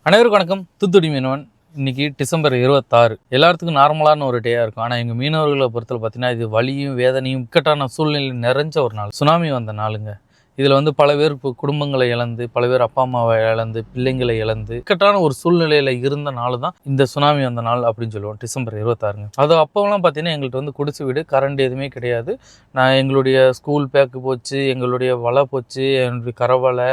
அனைவருக்கும் வணக்கம். தூத்துக்குடி மீனவன். இன்னைக்கு டிசம்பர் 26. எல்லாத்துக்கும் நார்மலான ஒரு டேயாக இருக்கும். ஆனால் எங்கள் மீனவர்களை பொறுத்தவரை பார்த்தீங்கன்னா இது வலியும் வேதனையும் இக்கட்டான சூழ்நிலை நிறைஞ்ச ஒரு நாள். சுனாமி வந்த நாளுங்க. இதில் வந்து பல பேர் குடும்பங்களை இழந்து, பல பேர் அப்பா அம்மாவை இழந்து, பிள்ளைங்களை இழந்து இக்கட்டான ஒரு சூழ்நிலையில் இருந்த நாள் தான் இந்த சுனாமி வந்த நாள் அப்படின்னு சொல்லுவோம். டிசம்பர் 26ங்க. அது அப்போலாம் பார்த்தீங்கன்னா எங்கள்கிட்ட வந்து குடிசை வீடு, கரண்ட் எதுவுமே கிடையாது. எங்களுடைய ஸ்கூல் பேக்கு போச்சு, எங்களுடைய வலை போச்சு, என்னுடைய கரவலை,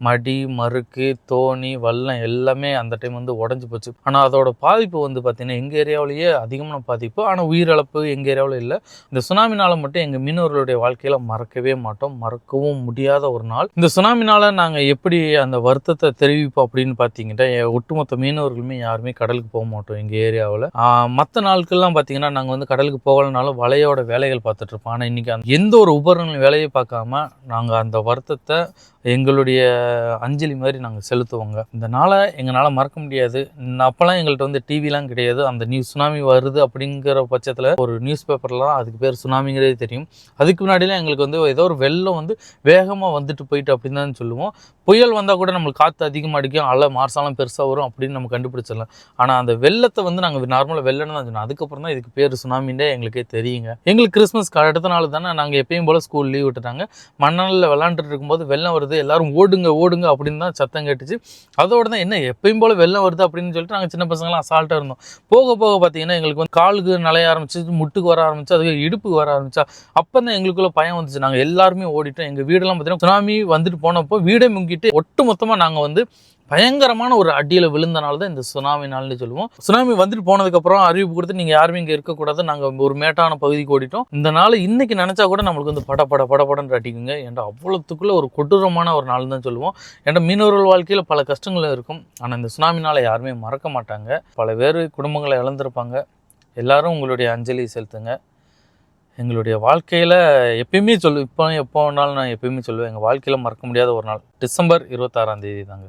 மடி, மறுக்கு, தோணி, வல்லம் எல்லாமே அந்த டைம் வந்து உடஞ்சி போச்சு. ஆனால் அதோட பாதிப்பு வந்து பார்த்தீங்கன்னா எங்கள் ஏரியாவிலேயே அதிகமான பாதிப்பு. ஆனால் உயிரிழப்பு எங்கள் ஏரியாவில் இல்லை. இந்த சுனாமினால் மட்டும் எங்கள் மீனவர்களுடைய வாழ்க்கையில் மறக்கவே மாட்டோம், மறக்கவும் முடியாது ஒரு நாள். இந்த சுனாமினால நாங்கள் எப்படி அந்த வருத்தத்தை தெரிவிப்போம் அப்படின்னு பார்த்தீங்கன்னா, ஒட்டுமொத்த மீனவர்களுமே யாருமே கடலுக்கு போக மாட்டோம் எங்கள் ஏரியாவில். மற்ற நாட்கள்லாம் பார்த்தீங்கன்னா நாங்கள் வந்து கடலுக்கு போகலனாலும் வலையோட வேலைகள் பார்த்துட்டு இருப்போம். ஆனால் இன்னைக்கு எந்த ஒரு உபகரணங்களும் வேலையை பார்க்காம நாங்கள் அந்த வருத்தத்தை எங்களுடைய அஞ்சலி மாதிரி நாங்கள் செலுத்துவோங்க. இந்த நாளை எங்களால் மறக்க முடியாது. அப்போல்லாம் எங்கள்கிட்ட வந்து டிவிலாம் கிடையாது. அந்த சுனாமி வருது அப்படிங்கிற பட்சத்தில் ஒரு நியூஸ் பேப்பர்லாம் அதுக்கு பேர் சுனாமிங்கிறதே தெரியும். அதுக்கு முன்னாடிலாம் எங்களுக்கு வந்து ஏதோ ஒரு வெள்ளம் வந்து வேகமாக வந்துட்டு போயிட்டு அப்படின்னு தான் சொல்லுவோம். புயல் வந்தால் கூட நம்மளுக்கு காற்று அதிகமாக அடிக்கும், அலை மார்சாலாம் பெருசாக வரும் அப்படின்னு நம்ம கண்டுபிடிச்சிடலாம். ஆனால் அந்த வெள்ளத்தை வந்து நாங்கள் நார்மலாக வெள்ளம்னு தான் சொன்னோம். அதுக்கப்புறம் தான் இதுக்கு பேர் சுனாமின்னே எங்களுக்கே தெரியுங்க. எங்களுக்கு கிறிஸ்மஸ்க்கு அடுத்த நாள் தானே நாங்கள் எப்பயும் போல் ஸ்கூல் லீவ் விட்டுட்டாங்க. மண்ணாலில் விளாண்டுட்டு இருக்கும்போது வெள்ளம் வருது, எல்லாரும் ஓடுங்க ஓடுங்க அப்படின்னு தான் சத்தம் கேட்டுச்சு. அதோட தான் என்ன எப்பயும் போல் வெள்ளம் வருது அப்படின்னு சொல்லிட்டு நாங்கள் சின்ன பசங்களாம் அசால்ட்டாக இருந்தோம். போக போக பார்த்தீங்கன்னா எங்களுக்கு வந்து காலுக்கு நலைய ஆரம்பிச்சு, முட்டுக்கு வர ஆரம்பிச்சு, அதுக்கு இடுப்புக்கு வர ஆரம்பிச்சா. அப்போ தான் எங்களுக்குள்ள பயம் வந்துச்சு. நாங்கள் எல்லாருமே ஓடிட்டோம். எங்கள் வீடெல்லாம் பார்த்தீங்கன்னா சுனாமி வந்துட்டு போனப்போ வீடே முங்கிட்டு ஒட்டு மொத்தமாக நாங்கள் வந்து பயங்கரமான ஒரு அடியில் விழுந்தனால தான் இந்த சுனாமி நாள்னு சொல்லுவோம். சுனாமி வந்துட்டு போனதுக்கப்புறம் அறிவிப்பு கொடுத்து நீங்கள் யாருமே இங்கே இருக்கக்கூடாது, நாங்கள் ஒரு மேட்டான பகுதிக்கு ஓடிட்டோம். இந்த நாள் இன்னைக்கு நினச்சா கூட நம்மளுக்கு வந்து படப்படன்னு அடிக்குங்க. ஏன்டா அவ்வளோத்துக்குள்ளே ஒரு கொடூரமான ஒரு நாள் தான் சொல்லுவோம். ஏன்டா மீனவர்கள் வாழ்க்கையில் பல கஷ்டங்களும் இருக்கும். ஆனால் இந்த சுனாமினால் யாருமே மறக்க மாட்டாங்க. பல பேர் குடும்பங்களை இழந்திருப்பாங்க. எல்லாரும் உங்களுடைய அஞ்சலி செலுத்துங்க. எங்களுடைய வாழ்க்கையில் எப்பயுமே எப்போ வேணாலும் நான் எப்பயுமே சொல்லுவேன், எங்கள் வாழ்க்கையில் மறக்க முடியாத ஒரு நாள் டிசம்பர் 26 தாங்க.